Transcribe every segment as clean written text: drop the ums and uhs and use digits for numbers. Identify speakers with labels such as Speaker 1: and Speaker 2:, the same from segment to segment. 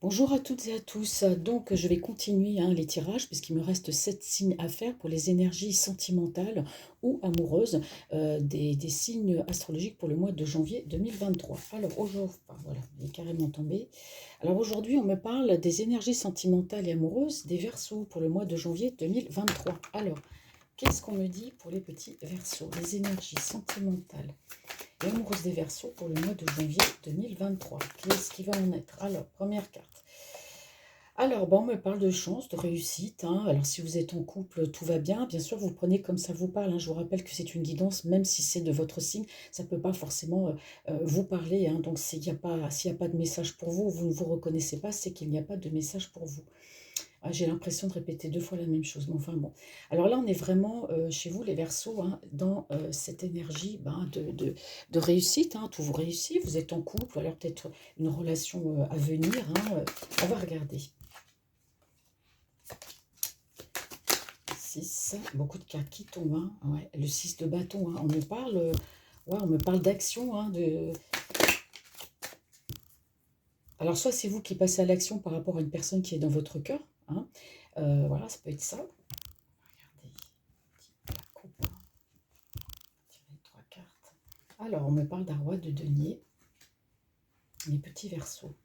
Speaker 1: Bonjour à toutes et à tous. Donc, je vais continuer les tirages puisqu'il me reste 7 signes à faire pour les énergies sentimentales ou amoureuses des signes astrologiques pour le mois de janvier 2023. Alors, aujourd'hui, voilà, il est carrément tombé. Alors, aujourd'hui, on me parle des énergies sentimentales et amoureuses des Verseaux pour le mois de janvier 2023. Alors, qu'est-ce qu'on me dit pour les petits Verseaux? Les énergies sentimentales et amoureuses des Verseaux pour le mois de janvier 2023. Qu'est-ce qui va en être? Alors, première carte. Alors, on me parle de chance, de réussite, hein. Alors, si vous êtes en couple, tout va bien. Bien sûr, vous prenez comme ça vous parle, hein. Je vous rappelle que c'est une guidance, même si c'est de votre signe, ça ne peut pas forcément vous parler, hein. Donc, s'il n'y a pas de message pour vous, vous ne vous reconnaissez pas, c'est qu'il n'y a pas de message pour vous. Ah, j'ai l'impression de répéter 2 fois la même chose, mais enfin bon. Alors là, on est vraiment chez vous, les Verseaux, hein, dans cette énergie de réussite, hein. Tout vous réussit, vous êtes en couple, ou alors peut-être une relation à venir, hein. On va regarder. 6, beaucoup de cartes qui tombent, hein. Ouais, le 6 de bâton, hein. Ouais, on me parle d'action, hein, Alors, soit c'est vous qui passez à l'action par rapport à une personne qui est dans votre cœur, hein. Voilà, ça peut être ça. Regardez, la coupe, hein. Tirer 3 cartes. Alors, on me parle d'un roi de denier, les petits Verseaux.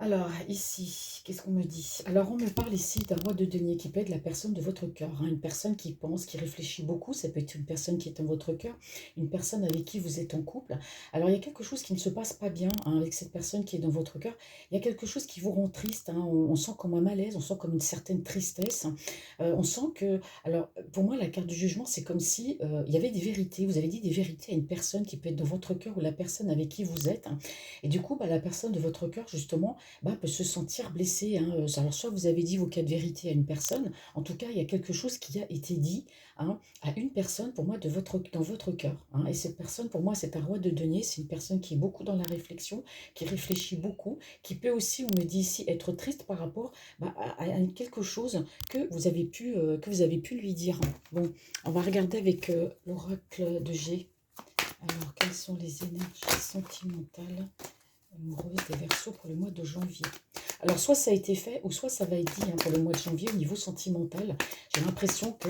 Speaker 1: Alors, ici, qu'est-ce qu'on me dit? Alors, on me parle ici d'un roi de denier qui peut être la personne de votre cœur, hein, une personne qui pense, qui réfléchit beaucoup. Ça peut être une personne qui est dans votre cœur, une personne avec qui vous êtes en couple. Alors, il y a quelque chose qui ne se passe pas bien, hein, avec cette personne qui est dans votre cœur. Il y a quelque chose qui vous rend triste, hein. On sent comme un malaise, on sent comme une certaine tristesse. On sent que... Alors, pour moi, la carte du jugement, c'est comme si il y avait des vérités. Vous avez dit des vérités à une personne qui peut être dans votre cœur ou la personne avec qui vous êtes, hein. Et du coup, la personne de votre cœur, justement, peut se sentir blessé, hein. Alors, soit vous avez dit vos quatre vérités à une personne, en tout cas, il y a quelque chose qui a été dit, hein, à une personne, pour moi, dans votre cœur, hein. Et cette personne, pour moi, c'est un roi de denier, c'est une personne qui est beaucoup dans la réflexion, qui réfléchit beaucoup, qui peut aussi, on me dit ici, être triste par rapport à quelque chose que vous avez pu lui dire. Bon, on va regarder avec l'oracle de G. Alors, quelles sont les énergies sentimentales amoureuse des Verseaux pour le mois de janvier? Alors, soit ça a été fait, ou soit ça va être dit, hein, pour le mois de janvier au niveau sentimental. J'ai l'impression que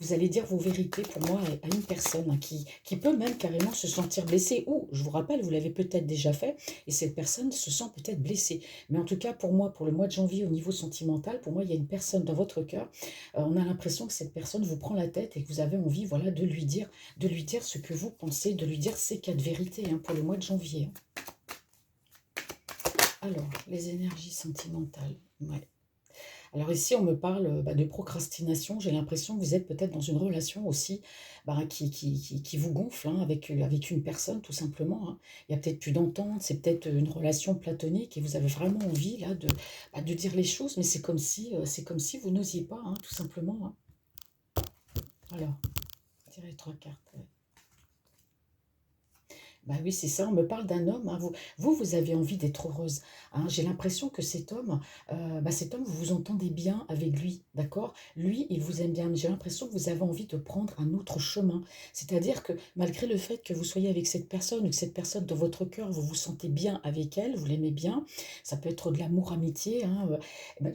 Speaker 1: vous allez dire vos vérités pour moi à une personne, hein, qui peut même carrément se sentir blessée. Ou, je vous rappelle, vous l'avez peut-être déjà fait, et cette personne se sent peut-être blessée. Mais en tout cas, pour moi, pour le mois de janvier au niveau sentimental, pour moi, il y a une personne dans votre cœur. On a l'impression que cette personne vous prend la tête et que vous avez envie, voilà, de lui dire ce que vous pensez, de lui dire ces quatre vérités, hein, pour le mois de janvier, hein. Alors, les énergies sentimentales. Ouais. Alors ici, on me parle de procrastination. J'ai l'impression que vous êtes peut-être dans une relation aussi qui vous gonfle, hein, avec une personne, tout simplement, hein. Il y a peut-être plus d'entente, c'est peut-être une relation platonique et vous avez vraiment envie là de dire les choses, mais c'est comme si vous n'osiez pas, hein, tout simplement, hein. Alors, tirez 3 cartes. Ouais. Bah oui, c'est ça, on me parle d'un homme, hein. Vous avez envie d'être heureuse, hein. J'ai l'impression que cet homme, vous vous entendez bien avec lui, d'accord? Lui, il vous aime bien, mais j'ai l'impression que vous avez envie de prendre un autre chemin. C'est-à-dire que malgré le fait que vous soyez avec cette personne ou que cette personne dans votre cœur, vous vous sentez bien avec elle, vous l'aimez bien, ça peut être de l'amour, amitié, hein,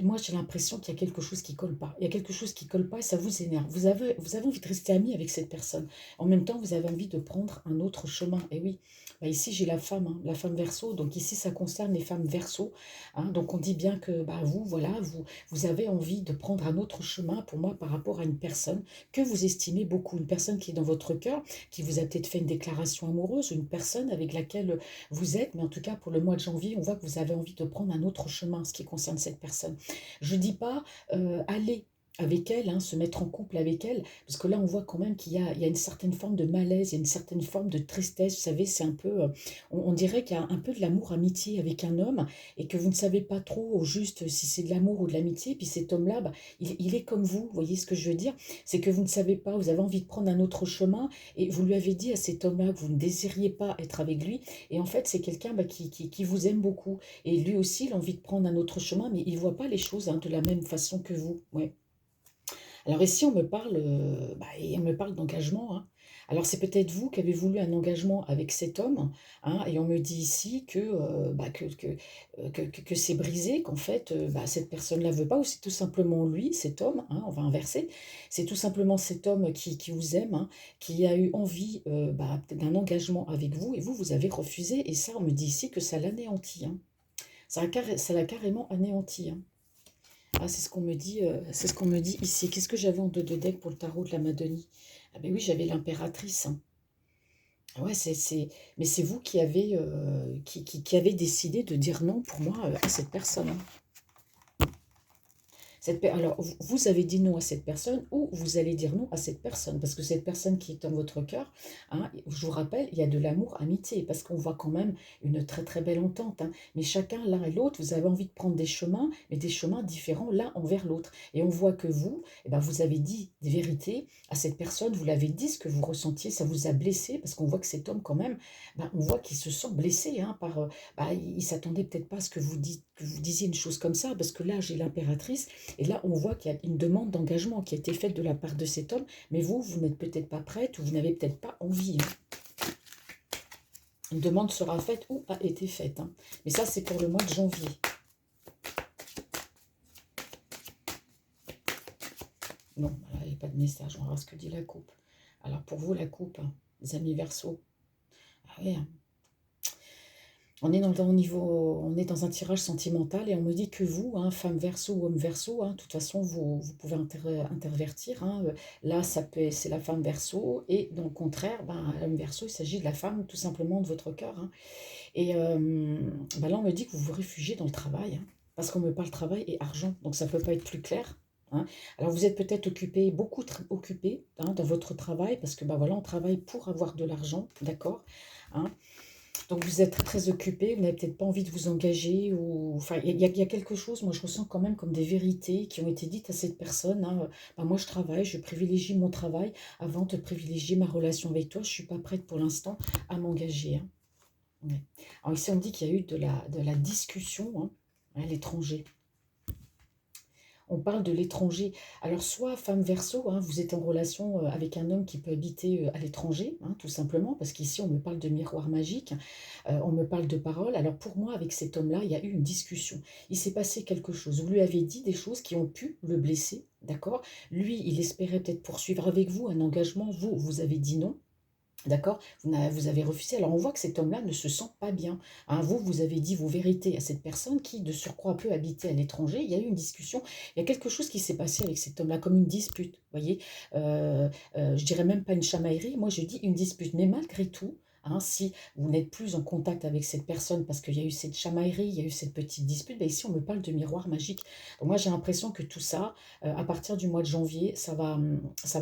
Speaker 1: moi j'ai l'impression qu'il y a quelque chose qui colle pas. Il y a quelque chose qui colle pas et ça vous énerve. Vous avez envie de rester ami avec cette personne. En même temps, vous avez envie de prendre un autre chemin. Et oui, ici j'ai la femme, hein, la femme Verseau. Donc ici, ça concerne les femmes Verseau, hein. Donc on dit bien que vous, voilà, vous avez envie de prendre un autre chemin pour moi par rapport à une personne que vous estimez beaucoup, une personne qui est dans votre cœur, qui vous a peut-être fait une déclaration amoureuse, ou une personne avec laquelle vous êtes. Mais en tout cas, pour le mois de janvier, on voit que vous avez envie de prendre un autre chemin, ce qui concerne cette personne. Je ne dis pas aller avec elle, hein, se mettre en couple avec elle, parce que là, on voit quand même qu'il y a une certaine forme de malaise, il y a une certaine forme de tristesse. Vous savez, c'est un peu, on dirait qu'il y a un peu de l'amour-amitié avec un homme, et que vous ne savez pas trop au juste si c'est de l'amour ou de l'amitié. Puis cet homme-là, il est comme vous voyez ce que je veux dire? C'est que vous ne savez pas, vous avez envie de prendre un autre chemin, et vous lui avez dit à cet homme-là que vous ne désiriez pas être avec lui, et en fait, c'est quelqu'un qui vous aime beaucoup, et lui aussi, il a envie de prendre un autre chemin, mais il ne voit pas les choses, hein, de la même façon que vous. Ouais. Alors ici, on me parle d'engagement, hein. Alors c'est peut-être vous qui avez voulu un engagement avec cet homme, hein, et on me dit ici que, que c'est brisé, qu'en fait, cette personne-là veut pas, ou c'est tout simplement lui, cet homme, hein, on va inverser, c'est tout simplement cet homme qui vous aime, hein, qui a eu envie peut-être d'un engagement avec vous, et vous, vous avez refusé, et ça, on me dit ici que ça l'anéantit, hein. Ça l'a carrément anéanti, hein. Ah, c'est ce qu'on me dit ici. Qu'est-ce que j'avais en dos de deck pour le tarot de la Madonie? Ah ben oui, j'avais l'impératrice, hein. Ouais, mais c'est vous qui avez, qui avez décidé de dire non pour moi à cette personne, hein. Alors, vous avez dit non à cette personne ou vous allez dire non à cette personne, parce que cette personne qui est dans votre cœur, hein, je vous rappelle, il y a de l'amour, amitié, parce qu'on voit quand même une très très belle entente, hein. Mais chacun, l'un et l'autre, vous avez envie de prendre des chemins, mais des chemins différents l'un envers l'autre. Et on voit que vous, eh ben, vous avez dit des vérités à cette personne, vous l'avez dit, ce que vous ressentiez, ça vous a blessé, parce qu'on voit que cet homme quand même, on voit qu'il se sent blessé, hein, il s'attendait peut-être pas à ce que que vous disiez une chose comme ça, parce que là, j'ai l'impératrice, et là, on voit qu'il y a une demande d'engagement qui a été faite de la part de cet homme, mais vous, vous n'êtes peut-être pas prête ou vous n'avez peut-être pas envie, hein. Une demande sera faite ou a été faite, hein. Mais ça, c'est pour le mois de janvier. Non, voilà, il n'y a pas de message. On va voir ce que dit la coupe. Alors, pour vous, la coupe, hein, les amis Verseau. Ah oui, hein. On est on est dans un tirage sentimental et on me dit que vous, hein, femme verso ou homme verso, hein, de toute façon, vous pouvez intervertir, hein, là, c'est la femme verso et dans le contraire, l'homme verso, il s'agit de la femme tout simplement de votre cœur, hein. Et là, on me dit que vous vous réfugiez dans le travail, hein, parce qu'on me parle travail et argent, donc ça ne peut pas être plus clair, hein. Alors, vous êtes peut-être occupé, beaucoup occupé, hein, dans votre travail, parce que voilà, on travaille pour avoir de l'argent, d'accord, hein. Donc vous êtes très occupé, vous n'avez peut-être pas envie de vous engager, ou enfin il y a quelque chose, moi je ressens quand même comme des vérités qui ont été dites à cette personne, hein. Moi je travaille, je privilégie mon travail avant de privilégier ma relation avec toi, je ne suis pas prête pour l'instant à m'engager, hein. Ouais. Alors ici on me dit qu'il y a eu de la discussion, hein, à l'étranger. On parle de l'étranger. Alors, soit femme verso, hein, vous êtes en relation avec un homme qui peut habiter à l'étranger, hein, tout simplement, parce qu'ici, on me parle de miroir magique, on me parle de parole. Alors, pour moi, avec cet homme-là, il y a eu une discussion. Il s'est passé quelque chose. Vous lui avez dit des choses qui ont pu le blesser, d'accord? Lui, il espérait peut-être poursuivre avec vous un engagement. Vous, vous avez dit non. D'accord? Vous avez refusé. Alors, on voit que cet homme-là ne se sent pas bien, hein. Vous, vous avez dit vos vérités à cette personne qui, de surcroît, peut habiter à l'étranger. Il y a eu une discussion. Il y a quelque chose qui s'est passé avec cet homme-là, comme une dispute, vous voyez? Je dirais même pas une chamaillerie. Moi, je dis une dispute. Mais malgré tout, hein, si vous n'êtes plus en contact avec cette personne parce qu'il y a eu cette chamaillerie, il y a eu cette petite dispute, ici, on me parle de miroir magique. Donc, moi, j'ai l'impression que tout ça, à partir du mois de janvier, ça va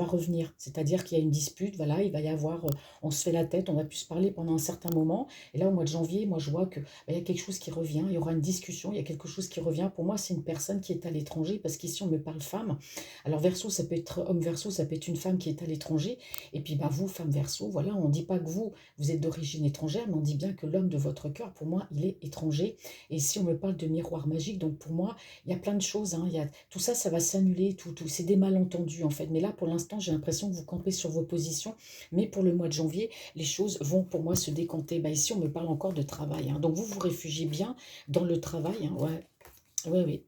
Speaker 1: revenir. C'est-à-dire qu'il y a une dispute, voilà, il va y avoir on se fait la tête, on va plus se parler pendant un certain moment. Et là, au mois de janvier, moi, je vois que il y a quelque chose qui revient, il y aura une discussion, il y a quelque chose qui revient. Pour moi, c'est une personne qui est à l'étranger, parce qu'ici, on me parle femme. Alors, verso, ça peut être homme verso, ça peut être une femme qui est à l'étranger. Et puis, vous, femme verso, voilà, on ne dit pas que vous êtes d'origine étrangère, mais on dit bien que l'homme de votre cœur, pour moi, il est étranger. Et ici, on me parle de miroir magique. Donc, pour moi, il y a plein de choses, hein. Tout ça, ça va s'annuler, tout. C'est des malentendus, en fait. Mais là, pour l'instant, j'ai l'impression que vous campez sur vos positions. Mais pour le mois de janvier, les choses vont pour moi se décanter. Ici, on me parle encore de travail, hein. Donc, vous vous réfugiez bien dans le travail, hein. Ouais, ouais, oui.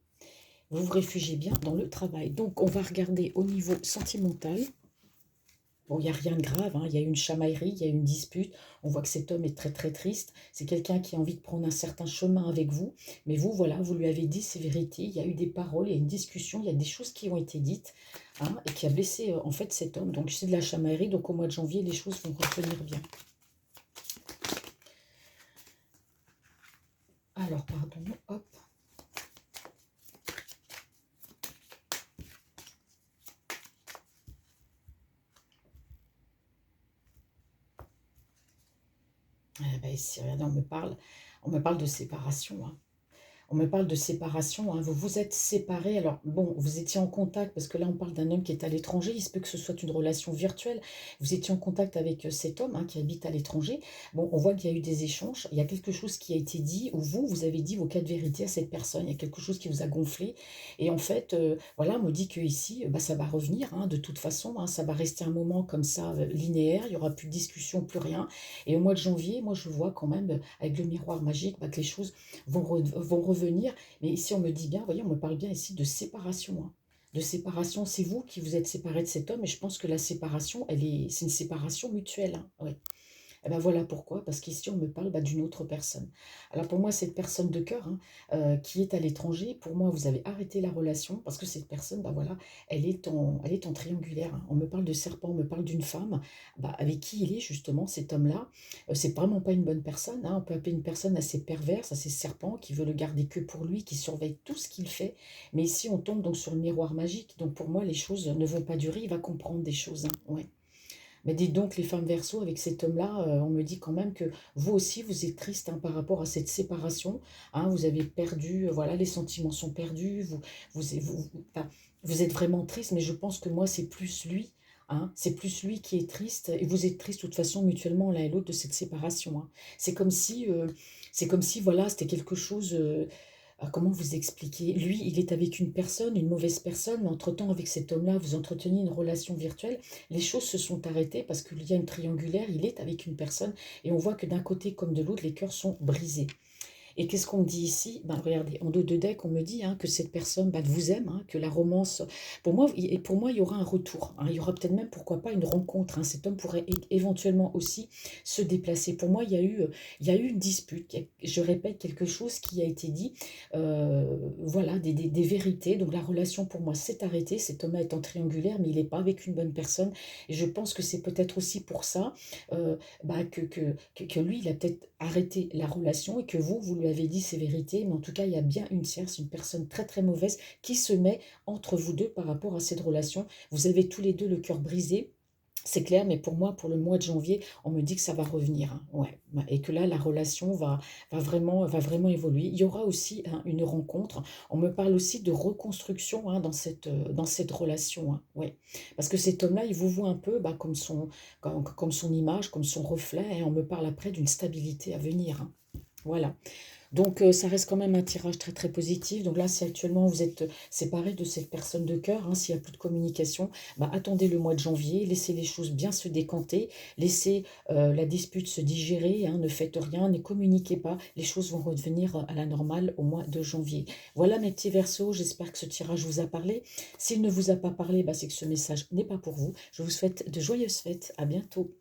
Speaker 1: Vous vous réfugiez bien dans le travail. Donc, on va regarder au niveau sentimental. Bon, il n'y a rien de grave, hein. Il y a eu une chamaillerie, il y a eu une dispute. On voit que cet homme est très, très triste. C'est quelqu'un qui a envie de prendre un certain chemin avec vous. Mais vous, voilà, vous lui avez dit ses vérités. Il y a eu des paroles, il y a une discussion, il y a des choses qui ont été dites, hein, et qui a blessé, en fait, cet homme. Donc, c'est de la chamaillerie. Donc, au mois de janvier, les choses vont revenir bien. Alors, pardon, hop. Ici, regardez, on me parle de séparation, hein. On me parle de séparation, hein. Vous vous êtes séparés. Alors, bon, vous étiez en contact, parce que là, on parle d'un homme qui est à l'étranger. Il se peut que ce soit une relation virtuelle. Vous étiez en contact avec cet homme, hein, qui habite à l'étranger. Bon, on voit qu'il y a eu des échanges. Il y a quelque chose qui a été dit, ou vous avez dit vos quatre vérités à cette personne. Il y a quelque chose qui vous a gonflé. Et en fait, voilà, on me dit que ici, bah, ça va revenir, hein, de toute façon, hein. Ça va rester un moment comme ça, linéaire. Il n'y aura plus de discussion, plus rien. Et au mois de janvier, moi, je vois quand même, avec le miroir magique, bah, que les choses vont revenir. Mais ici, on me dit bien, vous voyez, on me parle bien ici de séparation, hein. De séparation, c'est vous qui vous êtes séparé de cet homme, et je pense que la séparation, c'est une séparation mutuelle, hein, ouais. Et ben voilà pourquoi, parce qu'ici on me parle, bah, d'une autre personne. Alors pour moi, cette personne de cœur, hein, qui est à l'étranger, pour moi, vous avez arrêté la relation parce que cette personne, bah voilà, elle est en triangulaire, hein. On me parle de serpent, on me parle d'une femme, bah, avec qui il est justement cet homme-là. C'est vraiment pas une bonne personne, hein. On peut appeler une personne assez perverse, assez serpent, qui veut le garder que pour lui, qui surveille tout ce qu'il fait. Mais ici, on tombe donc sur le miroir magique. Donc pour moi, les choses ne vont pas durer. Il va comprendre des choses, hein, ouais. Mais dites donc, les femmes Verseau, avec cet homme-là, on me dit quand même que vous aussi, vous êtes triste, hein, par rapport à cette séparation, hein. Vous avez perdu, voilà, les sentiments sont perdus. Enfin, vous êtes vraiment triste, mais je pense que moi, c'est plus lui, hein. C'est plus lui qui est triste, et vous êtes triste de toute façon mutuellement l'un et l'autre de cette séparation, hein. C'est comme si, voilà, c'était quelque chose. Comment vous expliquer? Lui, il est avec une personne, une mauvaise personne, mais entre-temps, avec cet homme-là, vous entreteniez une relation virtuelle. Les choses se sont arrêtées parce qu'il y a une triangulaire, il est avec une personne, et on voit que d'un côté comme de l'autre, les cœurs sont brisés. Et qu'est-ce qu'on me dit ici? Ben, regardez, en dos de deck, on me dit, hein, que cette personne, bah, vous aime, hein, que la romance, pour moi, il y aura un retour, hein. Il y aura peut-être même, pourquoi pas, une rencontre, hein. Cet homme pourrait éventuellement aussi se déplacer. Pour moi, il y a eu une dispute. Je répète quelque chose qui a été dit. Voilà, des vérités. Donc la relation, pour moi, s'est arrêtée. Cet homme est en triangulaire, mais il n'est pas avec une bonne personne. Et je pense que c'est peut-être aussi pour ça, bah, que lui, il a peut-être arrêté la relation, et que vous lui avez dit ces vérités. Mais en tout cas, il y a bien une tierce, une personne très très mauvaise qui se met entre vous deux par rapport à cette relation. Vous avez tous les deux le cœur brisé. C'est clair, mais pour moi, pour le mois de janvier, on me dit que ça va revenir, hein, ouais, ouais, et que là, la relation va vraiment évoluer. Il y aura aussi, hein, une rencontre. On me parle aussi de reconstruction, hein, dans cette relation, hein, ouais. Parce que cet homme-là, il vous voit un peu, bah, comme son image, comme son reflet, et on me parle après d'une stabilité à venir, hein. Voilà. Donc ça reste quand même un tirage très, très positif. Donc là, si actuellement vous êtes séparés de cette personne de cœur, hein, s'il n'y a plus de communication, bah, attendez le mois de janvier, laissez les choses bien se décanter, laissez la dispute se digérer, hein, ne faites rien, ne communiquez pas, les choses vont redevenir à la normale au mois de janvier. Voilà mes petits versos, j'espère que ce tirage vous a parlé. S'il ne vous a pas parlé, bah, c'est que ce message n'est pas pour vous. Je vous souhaite de joyeuses fêtes, à bientôt.